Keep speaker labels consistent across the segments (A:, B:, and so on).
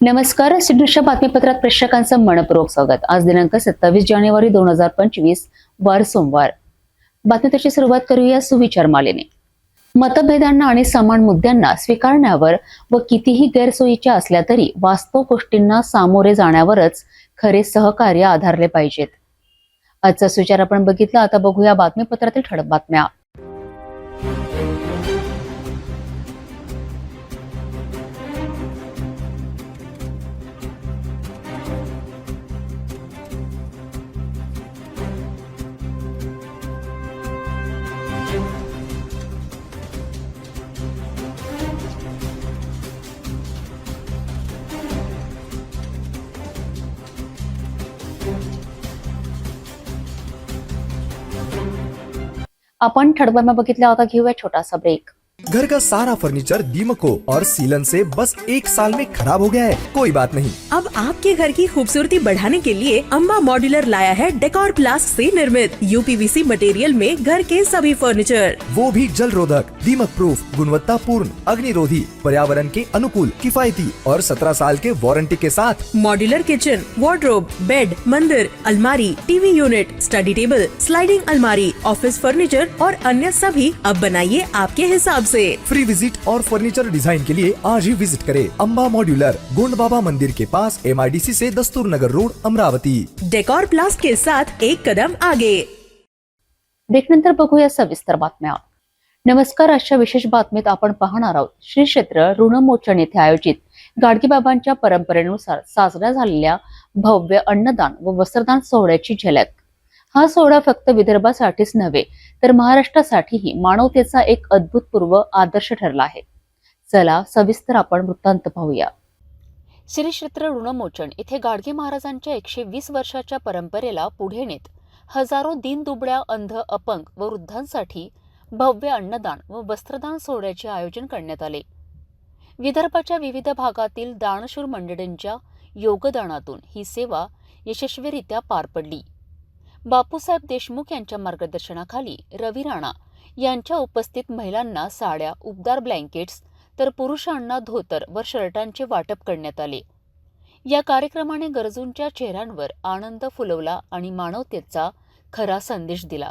A: नमस्कार. सिद्धूच्या बातमीपत्रात प्रेक्षकांचं मनपूर्वक स्वागत. आज दिनांक 27 जानेवारी 2025 वार सोमवार. बातमीची सुरुवात करूया सुविचार मालेने. मतभेदांना आणि समान मुद्द्यांना स्वीकारण्यावर व कितीही गैरसोयीच्या असल्या तरी वास्तव गोष्टींना सामोरे जाण्यावरच खरे सहकार्य आधारले पाहिजेत. आजचा सुविचार आपण बघितला. आता बघूया बातमीपत्रातील ठळक बातम्या. आपण ठळक बातम्या बघितल्या. आता घेऊया छोटासा ब्रेक.
B: घर का सारा फर्नीचर दीमको और सीलन से बस 1 साल में खराब हो गया है. कोई बात नहीं,
C: अब आपके घर की खूबसूरती बढ़ाने के लिए अम्बा मॉड्यूलर लाया है डेकोर प्लास्ट से निर्मित यूपीवीसी मटेरियल में घर के सभी फर्नीचर,
B: वो भी जल रोधक, दीमक प्रूफ, गुणवत्ता पूर्ण, अग्निरोधी, पर्यावरण के अनुकूल, किफायती और 17 साल के वारंटी के साथ.
C: मॉड्यूलर किचन, वार्डरोब, बेड, मंदिर, अलमारी, TV unit, study table, sliding अलमारी, ऑफिस फर्नीचर और अन्य सभी अब बनाइए आपके हिसाब से.
B: फ्री विजिट और फर्नीचर डिजाइन के लिए आज ही विजिट करें अम्बा मॉड्यूलर, गोंड बाबा मंदिर के पास, MIDC से दस्तूर नगर रोड, अमरावती.
C: डेकोर प्लास्ट के साथ एक कदम आगे.
A: ब्रेकनंतर बघूया सविस्तर बातम्या. नमस्कार. आजच्या विशेष बातमीत आपण पाहणार आहोत श्री क्षेत्र ऋणमोचन येथे आयोजित गाडगेबाबांच्या परंपरेनुसार साजऱ्या झालेल्या भव्य अन्नदान व वस्त्रदान सोहळ्याची झलक. हा सोहळा फक्त विदर्भासाठीच नव्हे तर महाराष्ट्रासाठीही मानवतेचा एक अद्भुतपूर्व आदर्श ठरला आहे. चला सविस्तर आपण वृत्तांत पाहूया. श्री क्षेत्र ऋणमोचन येथे गाडगे महाराजांच्या 120 वर्षाच्या परंपरेला पुढे नेत हजारो दीनदुबळ्या, अंध, अपंग व वृद्धांसाठी भव्य अन्नदान व वस्त्रदान सोहळ्याचे आयोजन करण्यात आले. विदर्भाच्या विविध भागातील दानशूर मंडळींच्या योगदानातून ही सेवा यशस्वीरित्या पार पडली. बापूसाहेब देशमुख यांच्या मार्गदर्शनाखाली रवी राणा यांच्या उपस्थित महिलांना साड्या, उबदार ब्लँकेट्स तर पुरुषांना धोतर व शर्टांचे वाटप करण्यात आले. या कार्यक्रमाने गरजूंच्या चेहऱ्यांवर आनंद फुलवला आणि मानवतेचा खरा संदेश दिला.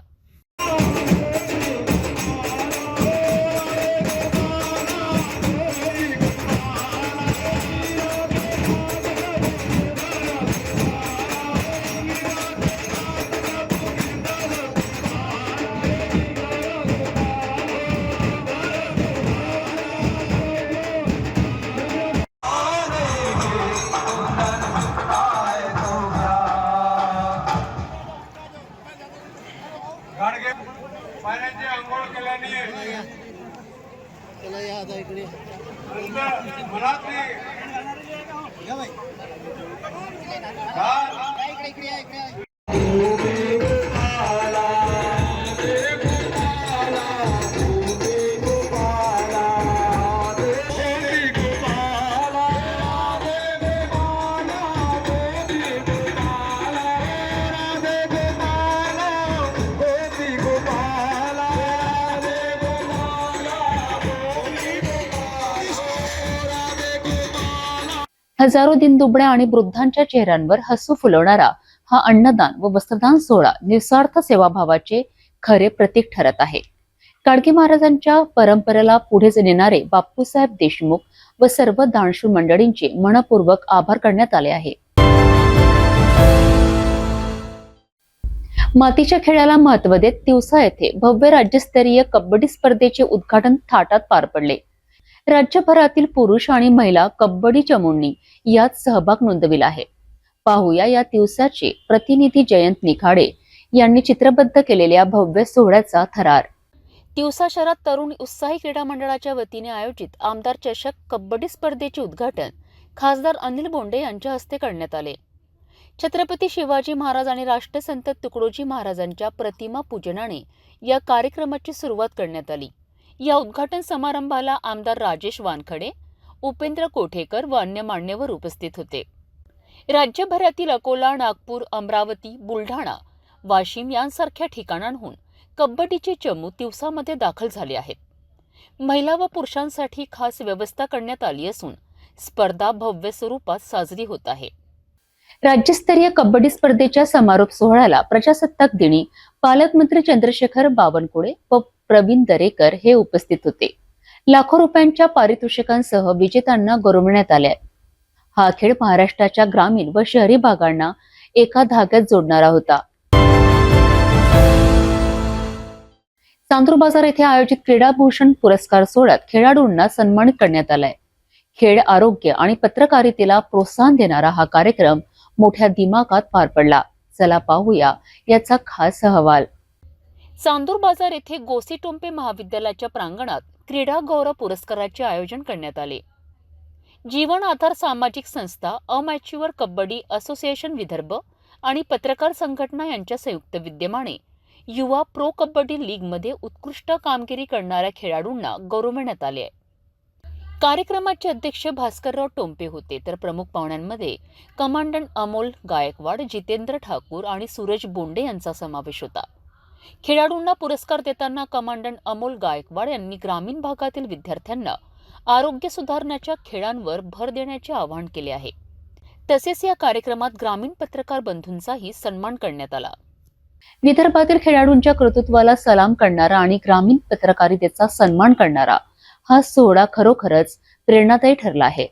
D: गाडगे पाण्याची आंघोळ केल्याने मनातली
A: हजारो दिनदुबळ्या आणि वृद्धांच्या चेहऱ्यांवर हसू फुलवणारा हा अन्नदान व वस्त्रदान सोहळा निस्वार्थ सेवाभावाचे खरे प्रतीक ठरत आहे. गाडगे महाराजांच्या परंपरेला पुढे नेणारे बापूसाहेब देशमुख व सर्व दानशूर मंडळींचे मनपूर्वक आभार करण्यात आले आहे. मातीच्या खेळाला महत्त्व देत तिवसा येथे भव्य राज्यस्तरीय कबड्डी स्पर्धेचे उद्घाटन थाटात पार पडले. राज्यभरातील पुरुष आणि महिला कबड्डी चमूंनी यात सहभाग नोंदविला आहे. पाहूया या दिवसाचे प्रतिनिधी जयंत निखाडे यांनी चित्रबद्ध केलेल्या भव्य सोहळ्याचा थरार. तिवसा शहरात तरुण उत्साही क्रीडा मंडळाच्या वतीने आयोजित आमदार चषक कबड्डी स्पर्धेचे उद्घाटन खासदार अनिल बोंडे यांच्या हस्ते करण्यात आले. छत्रपती शिवाजी महाराज आणि राष्ट्रसंत तुकडोजी महाराजांच्या प्रतिमा पूजनाने या कार्यक्रमाची सुरुवात करण्यात आली. या उद्घाटन समारंभाला आमदार राजेश वानखडे, उपेंद्र कोठेकर व अन्य मान्यवर उपस्थित होते. राज्यभरातील अकोला, नागपूर, अमरावती, बुलढाणा, वाशिम यांसारख्या ठिकाणांहून कबड्डीचे चमू तिवसामध्ये दाखल झाले आहेत. महिला व पुरुषांसाठी खास व्यवस्था करण्यात आली असून स्पर्धा भव्य स्वरूपात साजरी होत आहे. राज्यस्तरीय कबड्डी स्पर्धेच्या समारोप सोहळ्याला प्रजासत्ताक दिनी पालकमंत्री चंद्रशेखर बावनकुळे व प्रवीण दरेकर हे उपस्थित होते. लाखो रुपयांच्या पारितोषिकांसह विजेत्यांना गौरवण्यात आले. हा खेळ महाराष्ट्राच्या ग्रामीण व शहरी भागांना एका धाग्यात जोडणारा होता. चांदूर बाजार येथे आयोजित क्रीडाभूषण पुरस्कार सोहळ्यात खेळाडूंना सन्मानित करण्यात आलाय. खेळ, आरोग्य आणि पत्रकारितेला प्रोत्साहन देणारा हा कार्यक्रम मोठ्या दिमागात पार पडला. चला पाहूया याचा खास अहवाल. चांदूर बाजार येथे गोसी टोंपे महाविद्यालयाच्या प्रांगणात क्रीडा गौरव पुरस्काराचे आयोजन करण्यात आले. जीवन आधार सामाजिक संस्था, अमॅच्युअर कबड्डी असोसिएशन विदर्भ आणि पत्रकार संघटना यांच्या संयुक्त विद्यमाने युवा प्रो कबड्डी लीग मध्ये उत्कृष्ट कामगिरी करणाऱ्या खेळाडूंना गौरवण्यात आले. कार्यक्रमाचे अध्यक्ष भास्करराव टोंपे होते, तर प्रमुख पाहुण्यांमध्ये कमांडंट अमोल गायकवाड, जितेंद्र ठाकूर आणि सूरज बोंडे यांचा समावेश होता. खेळाडूंना पुरस्कार देताना कमांडंट अमोल गायकवाड यांनी ग्रामीण भागातील विद्यार्थ्यांना आरोग्य सुधारण्याच्या खेळांवर भर देण्याचे आवाहन केले आहे. तसेच या कार्यक्रमात ग्रामीण पत्रकार बंधूंचाही सन्मान करण्यात आला. विदर्भातील खेळाडूंच्या कर्तृत्वाला सलाम करणारा आणि ग्रामीण पत्रकारितेचा सन्मान करणारा हा सोहळा खरोखरच प्रेरणादायी ठरला आहे.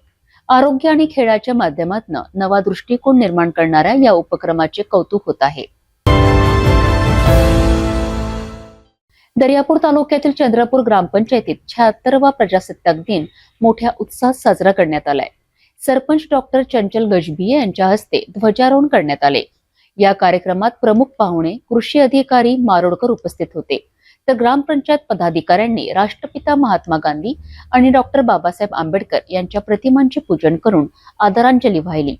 A: आरोग्य आणि खेळाच्या माध्यमातून नवा दृष्टिकोन निर्माण करणाऱ्या या उपक्रमाचे कौतुक होत आहे. दर्यापूर तालुक्यातील चंद्रपूर ग्रामपंचायतीत 76वा प्रजासत्ताक दिन मोठ्या उत्साहात साजरा करण्यात आलाय. सरपंच डॉक्टर चंचल गजभिये यांच्या हस्ते ध्वजारोहण करण्यात आले. या कार्यक्रमात प्रमुख पाहुणे कृषी अधिकारी मारोडकर उपस्थित होते, तर ग्रामपंचायत पदाधिकाऱ्यांनी राष्ट्रपिता महात्मा गांधी आणि डॉक्टर बाबासाहेब आंबेडकर यांच्या प्रतिमांचे पूजन करून आदरांजली वाहिली.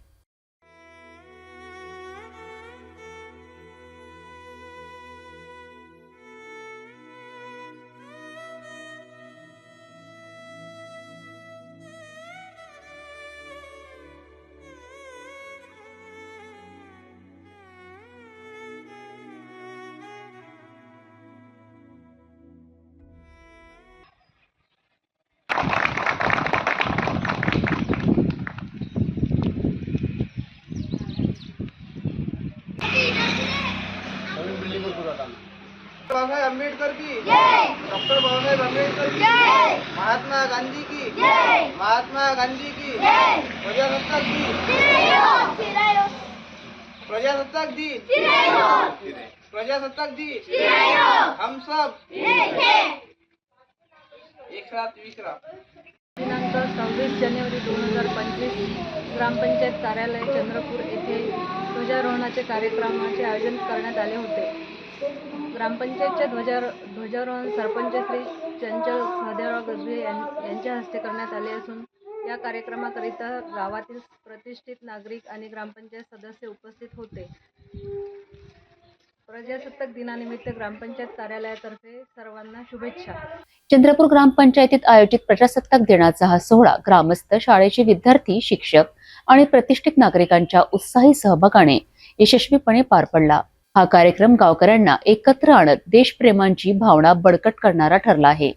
E: बाबासाहेब आंबेडकर की डॉक्टर बाबासाहेब आंबेडकर की महात्मा गांधी की महात्मा गांधी की प्रजासत्ताक दिन प्रजासत्ताक दिन प्रजासत्ताक दिन हम सब एक साथ विश्रा.
F: दिनांक 26 जानेवारी 2025 ग्रामपंचायत कार्यालय चंद्रपूर येथे ध्वजारोहणाचे कार्यक्रमाचे आयोजन करण्यात आले होते. ग्रामपंचायतच्या ध्वजारोहण सरपंच श्री चंचल सदेराव गजभिये यांच्या हस्ते करण्यात आले असून या कार्यक्रमाकरिता गावातील प्रतिष्ठित नागरिक आणि ग्रामपंचायत सदस्य उपस्थित होते. प्रजासत्ताक दिनानिमित्त ग्रामपंचायत कार्यालयातर्फे सर्वांना शुभेच्छा.
A: चंद्रपूर ग्रामपंचायतीत आयोजित प्रजासत्ताक दिनाचा हा सोहळा ग्रामस्थ, शाळेचे विद्यार्थी, शिक्षक आणि प्रतिष्ठित नागरिकांच्या उत्साही सहभागाने यशस्वीपणे पार पडला. हा कार्यक्रम गावकऱ्यांना एकत्र आणत देशप्रेमाची भावना बळकट करणारा ठरला आहे.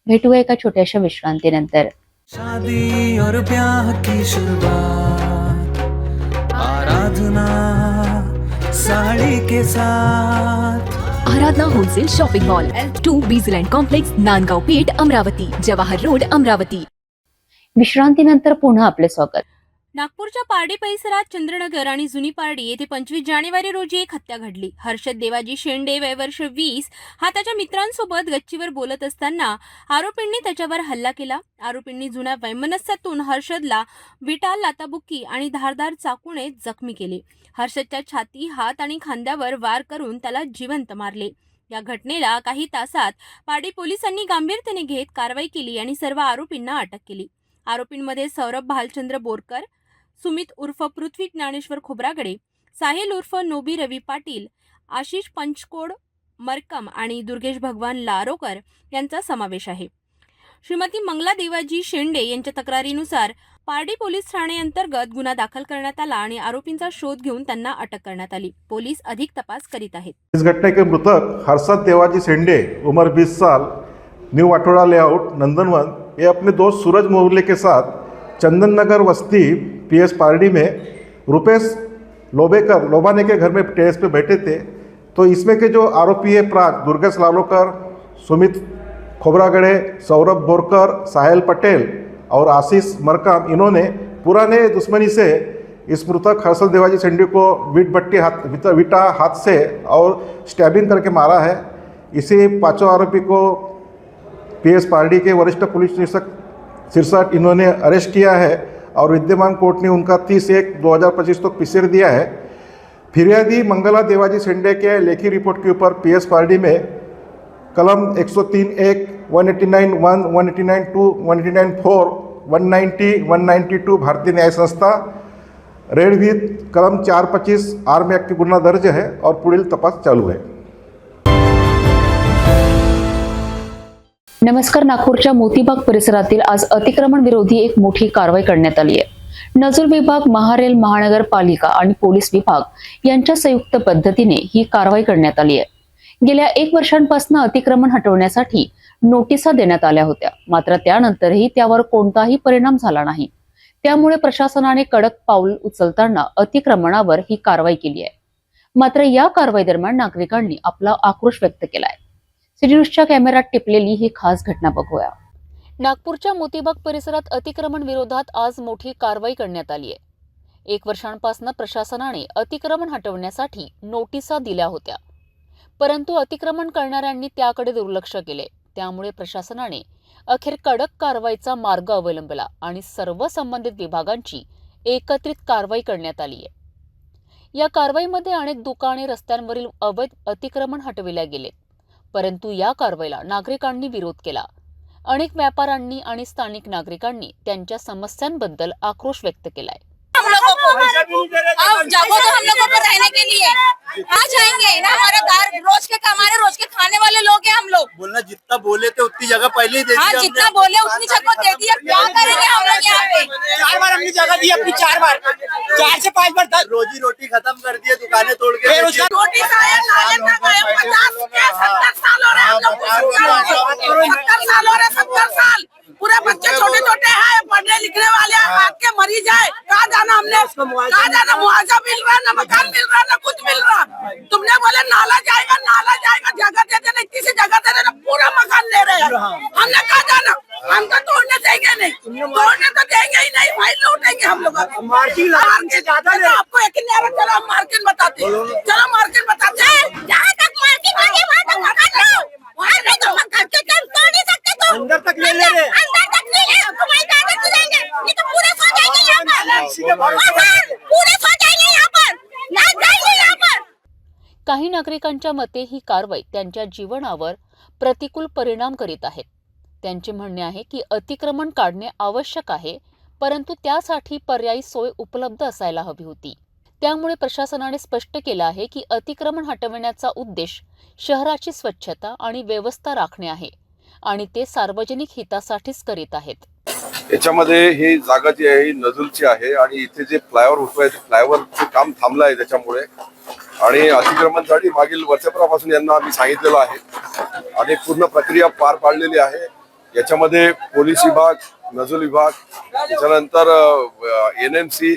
A: भेटूया एका छोट्याशा विश्रांतीनंतर.
G: शादी और ब्याह की शुरुआत आराधना साड़ी के साथ.
H: Aradhana wholesale shopping mall, L2 Bijland complex, Nandgaon Peth, Amravati, Jawahar road, Amravati.
A: विश्रांतीनंतर पुन्हा आपले स्वागत.
I: नागपूरच्या पारडी परिसरात चंद्रनगर आणि जुनी पारडी येथे 25 जानेवारी रोजी एक हत्या घडली. हर्षद देवाजी शेंडे वय वर्ष 20 हा त्याच्या मित्रांसोबत गच्चीवर बोलत असताना आरोपींनी त्याच्यावर हल्ला केला. आरोपींनी जुन्या वैमनस्यातून हर्षदला विटा, लाताबुक्की आणि धारदार चाकूने जखमी केले. हर्षदच्या छाती, हात आणि खांद्यावर वार करून त्याला जिवंत मारले. या घटनेला काही तासात पारडी पोलिसांनी गांभीर्याने घेत कारवाई केली आणि सर्व आरोपींना अटक केली. आरोपींमध्ये सौरभ भालचंद्र बोरकर, सुमित उर्फ पृथ्वी ज्ञानेश्वर खोब्रागडे, साहिल उर्फ नोबी रवी पाटील, आशिष पंचकोड मरकम आणि दुर्गेश भगवान लारोकर यांचा समावेश आहे. श्रीमती मंगला देवाजी शेंडे यांच्या तक्रारीनुसार पारडी पोलीस ठाणे अंतर्गत गुन्हा दाखल करण्यात आला आणि आरोपींचा शोध घेऊन त्यांना अटक करण्यात आली. पोलीस अधिक तपास करीत आहेत.
J: इस घटना के मृतक हर्षद देवाजी शेंडे उम्र 20 साल न्यू वाटोड़ा लेआउट नंदनवन ये अपने दोस्त सूरज मोहल्ले के साथ चंदन नगर बस्ती PS पारडी में रुपेश लोबाने के घर में टेरेस पे बैठे थे। तो इसमें के जो आरोपी है प्राज दुर्गेश लालोकर, सुमित खोबरागड़े, सौरभ बोरकर, साहिल पटेल और आशीष मरकाम, इन्होंने पुराने दुश्मनी से इस मृतक हर्षल देवाजी शेंडे को विटा हाथ से और स्टैबिंग करके मारा है। इसी पांचों आरोपी को PS पारडी के वरिष्ठ पुलिस निरीक्षक सिरसाट इन्होंने अरेस्ट किया है और विद्यमान कोर्ट ने उनका 30/1/2025 तक पिसेर दिया है। फिरियादी मंगला देवाजी शेंडे के लेखी रिपोर्ट के ऊपर PS पारडी में कलम 103(1), 189(1), 189(2), 189(4), 190, 192 भारतीय न्याय संस्था रेड विथ कलम 425 आर्म एक्ट की गुन्हा दर्ज है और पुढील तपास चालू है।
A: नमस्कार. नागपूरच्या मोतीबाग परिसरातील आज अतिक्रमण विरोधी एक मोठी कारवाई करण्यात आली आहे. नजूल विभाग, महारेल, महानगरपालिका आणि पोलीस विभाग यांच्या संयुक्त पद्धतीने ही कारवाई करण्यात आली आहे. गेल्या 1 वर्षांपासून अतिक्रमण हटवण्यासाठी नोटिसा देण्यात आल्या होत्या, मात्र त्यानंतरही त्यावर कोणताही परिणाम झाला नाही. त्यामुळे प्रशासनाने कडक पाऊल उचलताना अतिक्रमणावर ही कारवाई केली आहे. मात्र या कारवाई दरम्यान नागरिकांनी आपला आक्रोश व्यक्त केलाय. सिटी न्यूजच्या कॅमेऱ्यात टिपलेली ही खास घटना बघूया. नागपूरच्या मोतीबाग परिसरात अतिक्रमण विरोधात आज मोठी कारवाई करण्यात आली आहे. 1 वर्षांपासून प्रशासनाने अतिक्रमण हटवण्यासाठी नोटिसा दिल्या होत्या, परंतु अतिक्रमण करणाऱ्यांनी त्याकडे दुर्लक्ष केले. त्यामुळे प्रशासनाने अखेर कडक कारवाईचा मार्ग अवलंबला आणि सर्व संबंधित विभागांची एकत्रित कारवाई करण्यात आली आहे. या कारवाईमध्ये अनेक दुकाने, रस्त्यांवरील अवैध अतिक्रमण हटविल्या गेले, परंतु या कारवाईला नागरिकांनी विरोध केला. अनेक व्यापाऱ्यांनी आणि स्थानिक नागरिकांनी त्यांच्या समस्यांबद्दल आक्रोश व्यक्त केलाय.
K: हम लोगों को जागो तो हम लोगों को रहने के लिए आ जाएंगे ना, हमारे रोज के कमाने रोज के खाने वाले लोग हैं हम लोग.
E: बोलना जितना बोले थे उतनी जगह पहले ही दे दी.
K: हाँ, जितना बोले उतनी जगह दे दी. क्या करेंगे हम लोग यहाँ पे?
E: 4 बार हमने जगह दी अपनी, 4 बार 4 से 5 बार रोजी रोटी खत्म कर दिए, दुकानें तोड़ के.
K: रोटी खाए, नाले तक आए, 50-70 साल हो रहे हम लोग को. 70 साल हो रहे, 70 साल. पूरे बच्चे छोटे छोटे हैं, पढ़ने लिखने वाले हैं, हाथ के मरीज है. कहाँ जाना हमने? कहाँ जाना? मुआवजा मिल रहा है ना, मकान मिल रहा है ना, कुछ मिल रहा. तुमने बोले नाला जाएगा, जगह दे देना, इतनी सी जगह दे देना, पूरा मकान ले रहे हैं. हमने कहाँ जाना? हमको तोड़ने देंगे नहीं, तोड़ने तो देंगे ही नहीं भाई, लूटेंगे हम लोग. मार्केट आपको एक चलो हम मार्केट बताते, चलो मार्केट बताते. जहाँ तक मार्केट आगे वहाँ तक मकान लो, वहाँ नहीं तो मकान के काम तोड़ नहीं सकते. तो अंदर तक ले ले रहे, अंदर तक ले ले, तुम्हारी दादा तो जाएंगे, नहीं तो पूरे सो जाएंगे यहाँ पर, पूरे सो जाएंगे यहाँ पर, ना जाएंगे यहाँ पर.
A: काही नागरिकांच्या मते ही कारवाई त्यांच्या जीवनावर प्रतिकूल परिणाम करीत आहे. त्यांचे म्हणणे आहे की अतिक्रमण काढणे आवश्यक आहे, परंतु त्यासाठी पर्यायी सोय उपलब्ध असायला हवी होती. त्यामुळे प्रशासनाने स्पष्ट केलं आहे की अतिक्रमण हटवण्याचा उद्देश शहराची स्वच्छता आणि व्यवस्था राखणे आहे आणि ते सार्वजनिक हितासाठीच करीत आहेत.
L: याच्यामध्ये ही जागा जी आहे ही नजूलची आहे आणि इथे जे फ्लायओव्हर होतोय ते फ्लायओव्हरचं काम थांबलं आहे त्याच्यामुळे. आणि अतिक्रमणसाठी मागील वर्षभरापासून यांना आम्ही सांगितलेलं आहे आणि पूर्ण प्रक्रिया पार पाडलेली आहे. याच्यामध्ये पोलीस विभाग, नजूल विभाग, त्याच्यानंतर NMC,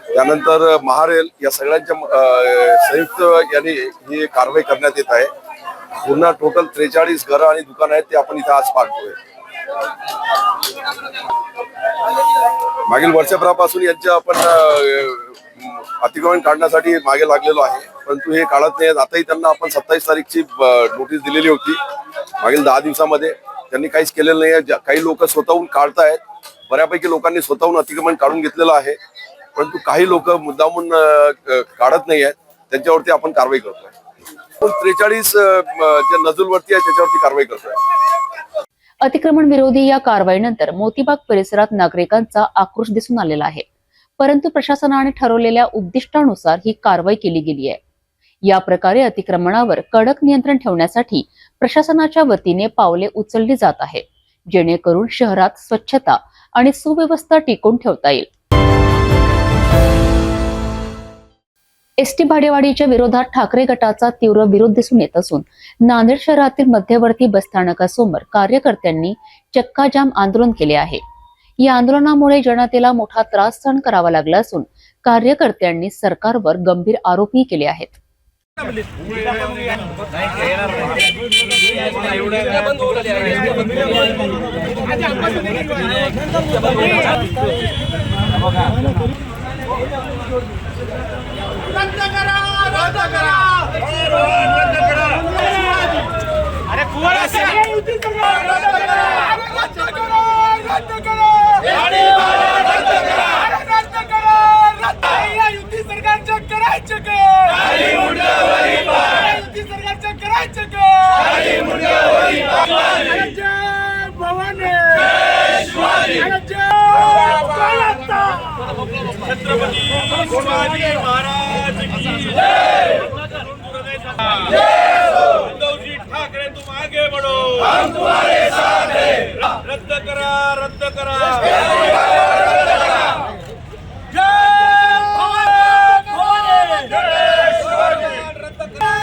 L: त्यानंतर महारेल या सगळ्यांच्या संयुक्त यांनी ही कारवाई करण्यात येत आहे. पूर्ण टोटल 43 घरं आणि दुकानं आहेत ते आपण इथे आज पाहतोय. मागील वर्षभरापासून यांच्या आपण अतिक्रमण काढण्यासाठी मागे लागलेलो आहे, परंतु हे काढत नाही. आताही त्यांना आपण 27 तारीखची नोटीस दिलेली होती. मागील 10 दिवसामध्ये त्यांनी काहीच केलेलं नाही. काही लोक स्वतःहून काढतायत, बऱ्यापैकी लोकांनी स्वतःहून अतिक्रमण काढून घेतलेलं आहे, परंतु काही लोक मुद्दामून काढत नाही आहेत. त्यांच्यावरती आपण कारवाई करतोय. 43 जे नजूलवरती आहे त्याच्यावरती कारवाई करतोय.
A: अतिक्रमण विरोधी या कारवाईनंतर मोतीबाग परिसरात नागरिकांचा आक्रोश दिसून आलेला आहे, परंतु प्रशासनाने ठरवलेल्या उद्दिष्टानुसार ही कारवाई केली गेली आहे. या प्रकारे अतिक्रमणावर कडक नियंत्रण ठेवण्यासाठी प्रशासनाच्या वतीने पावले उचलली जात आहेत, जेणेकरून शहरात स्वच्छता आणि सुव्यवस्था टिकवून ठेवता येईल. एसटी भाडेवाढीच्या विरोधात ठाकरे गटाचा तीव्र विरोध दिसून येत असून नांदेड शहरातील मध्यवर्ती बसस्थानकासमोर कार्यकर्त्यांनी चक्काजाम आंदोलन केले आहे. या आंदोलनामुळे जनतेला मोठा त्रास सहन करावा लागला असून कार्यकर्त्यांनी सरकारवर गंभीर आरोपही केले आहेत.
D: रद्द करा, रद्द करा, रद्द करा. अरे कुवाला से युती सरकार रद्द करा, रद्द करा, रद्द करा. गाडी भाडे रद्द करा, रद्द करा, रद्द. या युती सरकारचं करायचं काय? गाडी मुंडावरी पाय. युती सरकारचं करायचं काय? गाडी मुंडावरी पाय. जय भवानी, जय शिवाजी, जय भारत. छत्रपती शिवाजी महाराज की जय. उद्धवजी ठाकरे तुम आगे बढ़ो, हम तुम्हारे साथ हैं. रद्द करा, रद्द करा, जय भवानी, जय शिवाजी. रद्द करा.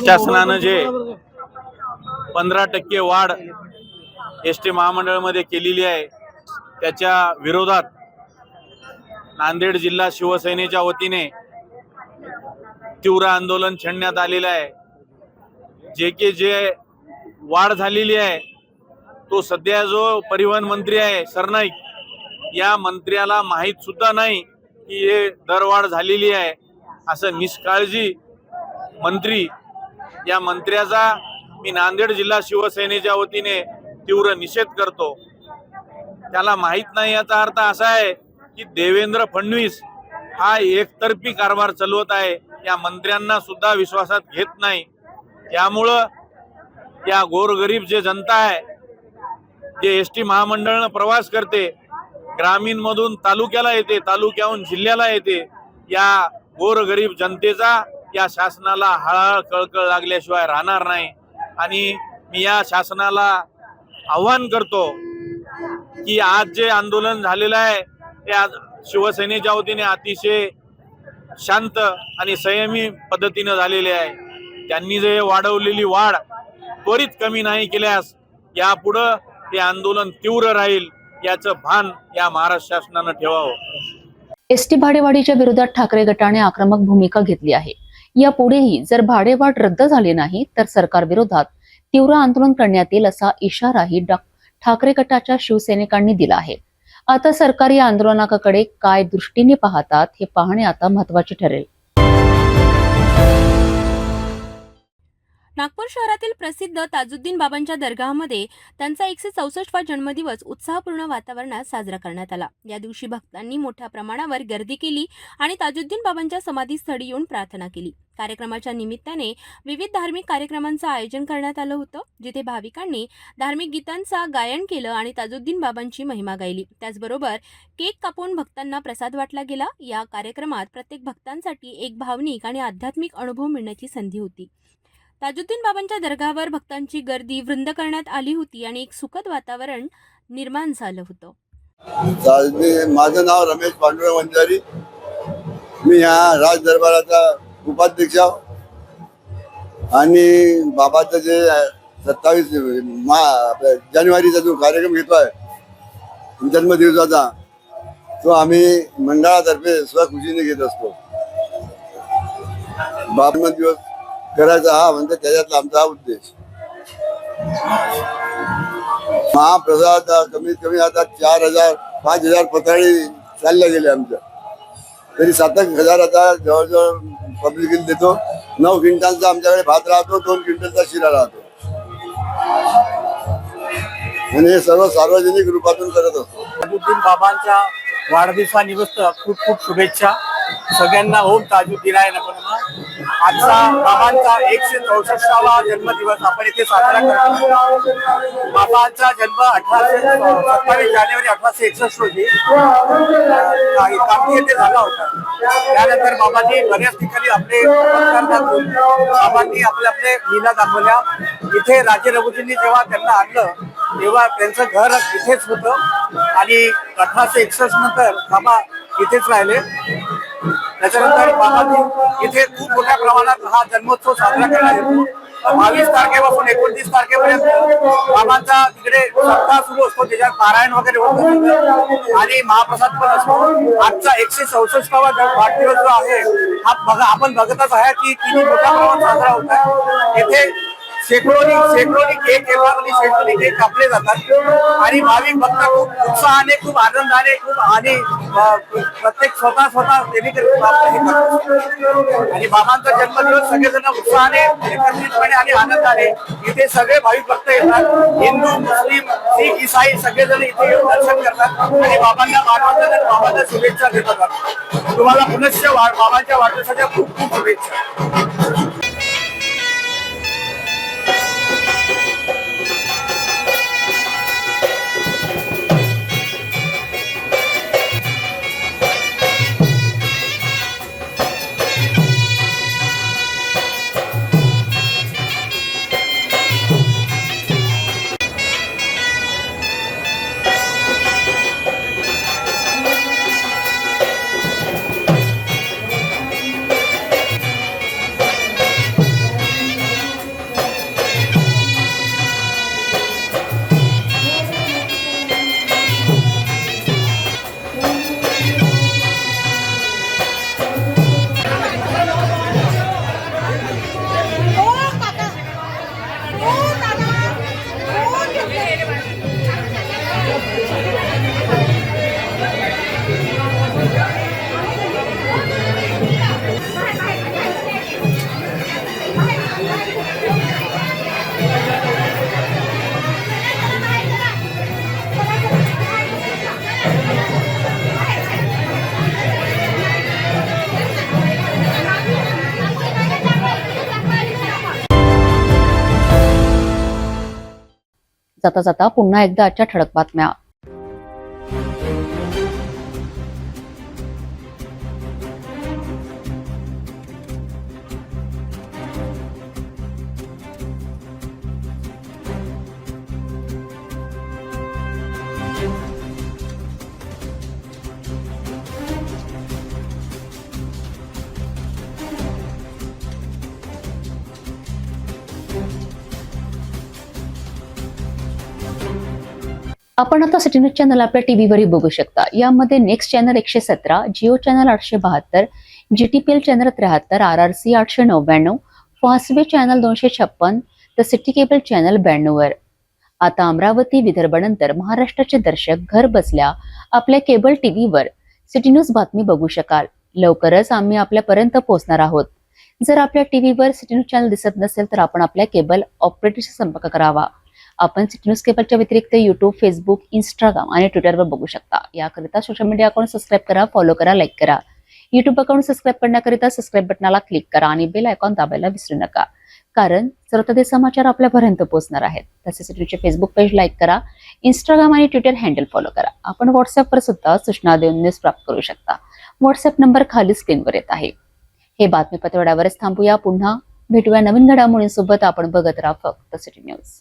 M: शासनानं जे 15% वाढ एसटी महामंडळामध्ये केलेली आहे त्याच्या विरोधात नांदेड जिल्हा शिवसेनेच्या वतीने तीव्र आंदोलन छेडण्यात आलेलं आहे. जे वाढ झालेली आहे तो सध्या जो परिवहन मंत्री आहे सरनाईक या मंत्र्याला माहीत सुद्धा नाही की हे दरवाढ झालेली आहे. असं निष्काळजी मंत्री, या मंत्र्याचा मी नांदेड जिल्हा शिवसेनेच्या वतीने तीव्र निषेध करतो. त्याला माहित नाही याचा अर्थ असा आहे की देवेंद्र फडणवीस हा एकतर्फी कारभार चालवत आहे. या मंत्र्यांना सुद्धा विश्वासात घेत नाही. त्यामुळं या गोरगरीब जे जनता आहे, जे एसटी महामंडळानं प्रवास करते, ग्रामीण मधून तालुक्याला येते, तालुक्याहून जिल्ह्याला येते, या गोरगरीब जनतेचा या शासनाला हळहळ कळकळ लागल्याशिवाय राहणार नाही. आणि मी या शासनाला आव्हान करतो की आज जे आंदोलन झालेलं आहे ते आज शिवसेनेच्या वतीने अतिशय शांत आणि संयमी पद्धतीने झालेले आहे. त्यांनी जे वाढवलेली वाढ त्वरित कमी नाही केल्यास यापुढं हे आंदोलन तीव्र राहील याचं भान या महाराष्ट्र शासनानं ठेवावं.
A: एसटी भाडेवाढीच्या विरोधात ठाकरे गटाने आक्रमक भूमिका घेतली आहे. यापुढेही जर भाडेवाढ रद्द झाली नाही तर सरकार विरोधात तीव्र आंदोलन करण्यात येईल असा इशाराही ठाकरे गटाच्या शिवसैनिकांनी दिला आहे. आता सरकारी आंदोलनाकडे काय दृष्टीने पाहतात हे पाहणे आता महत्त्वाचे ठरेल.
I: नागपूर शहरातील प्रसिद्ध ताजुद्दीन बाबांच्या दरगाहमध्ये त्यांचा 164वा जन्मदिवस उत्साहपूर्ण वातावरणात साजरा करण्यात आला. या दिवशी भक्तांनी मोठ्या प्रमाणावर गर्दी केली आणि ताजुद्दीन बाबांच्या समाधीस्थळी येऊन प्रार्थना केली. कार्यक्रमाच्या निमित्ताने विविध धार्मिक कार्यक्रमांचं आयोजन करण्यात आलं होतं, जिथे भाविकांनी धार्मिक गीतांचा गायन केलं आणि ताजुद्दीन बाबांची महिमा गायली. त्याचबरोबर केक कापून भक्तांना प्रसाद वाटला गेला. या कार्यक्रमात प्रत्येक भक्तांसाठी एक भावनिक आणि आध्यात्मिक अनुभव मिळण्याची संधी होती. ताजुद्दीन बाबांच्या दरगाहावर भक्तांची गर्दी वृंद करण्यात आली होती आणि एक सुखद वातावरण निर्माण झालं होतं.
E: माझं नाव रमेश पांडुरंग वंजारी. मी या राज दरबाराचा उपाध्यक्ष आणि बाबाचं जे 27 जानेवारीचा जो कार्यक्रम घेतोय जन्मदिवसाचा, तो आम्ही मंडळातर्फे स्वखुशीने घेत असतो. बाबा दिवस करायचा हा म्हणजे त्याच्यातला आमचा हा उद्देश. महाप्रसाद कमीत कमी आता 4,000-5,000 पत्राळी चालल्या गेल्या आमच्या. तरी 7,000 आता जवळजवळ पब्लिकला देतो. 9 क्विंटलचा आमच्याकडे भात राहतो, 2 क्विंटलचा शिरा राहतो. आणि हे सर्व सार्वजनिक रूपातून करत असतो.
N: ताजुद्दीन बाबांच्या वाढदिवसानिमित्त खूप खूप शुभेच्छा सगळ्यांना. ओम ताजुद्दीन आहे ना. आजचा बाबांचा 164वा जन्मदिवस आपण इथे साजरा करतो. बाबांचा जन्म 27 जानेवारी 1861 रोजी कामठी येथे झाला होता. त्यानंतर बाबांनी बऱ्याच ठिकाणी आपले चमत्कार दाखवून बाबांनी आपले लीला दाखवल्या. इथे राजे रघुजींनी जेव्हा त्यांना आणलं तेव्हा त्यांचं घर इथेच होतं आणि 1861 नंतर बाबा इथेच राहिले. त्याच्यानंतर बाबांनी इथे खूप मोठ्या प्रमाणात हा जन्मोत्सव साजरा करण्यात येतो. 22 तारखेपासून 29 तारखेपर्यंत बाबांचा तिकडे सप्ताह सुरू असतो, त्याच्यात पारायण वगैरे होत आणि महाप्रसाद पण असतो. आजचा 164वा वाढदिवस जो आहे हा बघा आपण बघतच आहे की किती मोठ्या प्रमाणात साजरा होत आहे. येथे शेकडोनी केक येतात आणि शेकडोनी केक कापले जातात आणि भाविक भक्त खूप उत्साहाने, खूप आनंदाने, खूप आणि प्रत्येक स्वतः सेलिब्रेट करतात. आणि बाबांचा जन्मदिवस सगळेजण उत्साहाने, एकत्रितपणे आणि आनंदाने इथे सगळे भाविक भक्त येतात. हिंदू, मुस्लिम, शीख, ईसाई सगळेजण इथे येऊन दर्शन करतात आणि बाबांना मानवंदन आणि बाबांना शुभेच्छा देतात. तुम्हाला पुनश्च बाबांच्या वाढदिवसाच्या खूप खूप शुभेच्छा.
A: जाता जाता पुन्हा एकदा आजच्या ठळक बातम्या. आपण आता सिटी न्यूज चॅनल आपल्या टीव्हीवरही बघू शकता. यामध्ये next channel 117, Jio channel 872, GTPL channel 73, RRC 899, Fastway channel 256, तर सिटी केबल चॅनल 92 वर. आता अमरावती, विदर्भानंतर महाराष्ट्राचे दर्शक घर बसल्या आपल्या केबल टीव्हीवर सिटी न्यूज बातमी बघू शकाल. लवकरच आम्ही आपल्यापर्यंत पोहोचणार आहोत. जर आपल्या टीव्हीवर सिटी न्यूज चॅनल दिसत नसेल तर आपण आपल्या केबल ऑपरेटरशी संपर्क करावा. आपण सिटी न्यूज केबलच्या व्यतिरिक्त युट्यूब, फेसबुक, इंस्टाग्राम आणि ट्विटरवर बघू शकता. याकरिता सोशल मीडिया अकाउंट सबस्क्राईब करा, फॉलो करा, लाईक करा. युट्यूब अकाउंट सबस्क्राईब करण्याकरिता सबस्क्राईब बटनाला क्लिक करा आणि बेल आयकॉन दाबायला विसरू नका, कारण सर्वताचे समाचार आपल्यापर्यंत पोहोचणार आहेत. तसेच सिटीचे फेसबुक पेज लाईक करा, इंस्टाग्राम आणि ट्विटर हँडल फॉलो करा. आपण व्हॉट्सअपवर सुद्धा सूचना देऊन न्यूज प्राप्त करू शकता. व्हॉट्सअप नंबर खाली स्क्रीनवर येत आहे. हे बातमीपत्र एवढ्यावरच थांबूया. पुन्हा भेटूया नवीन घडामोडींसोबत. आपण बघत राहा फक्त सिटी न्यूज.